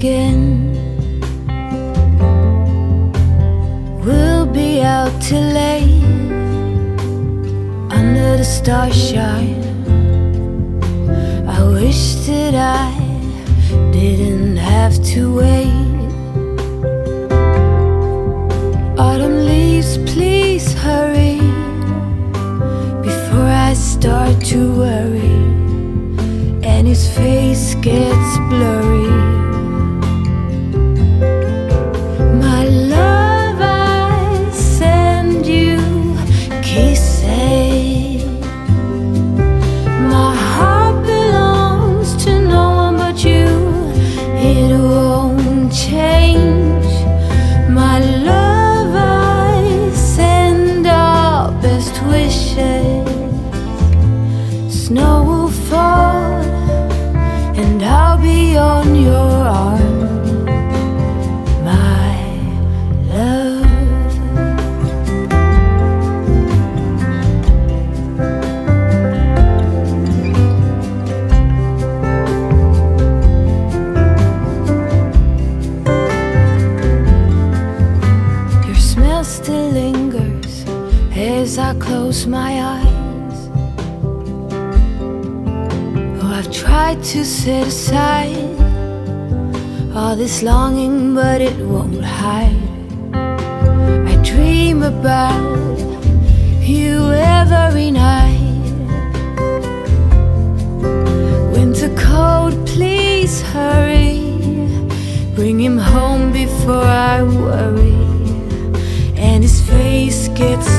again. We'll be out till late under the starshine. I wish that I didn't have to wait. Autumn leaves, please hurry before I start to worry and his face gets blurry. My love, I send you kisses. My heart belongs to no one but you. It won't change. My love, I send our best wishes. Snow will fall and I'll be on your arm, my love. Your smell still lingers as I close my eyes. I've tried to set aside all this longing, but it won't hide. I dream about you every night. Winter cold, please hurry. Bring him home before I worry and his face gets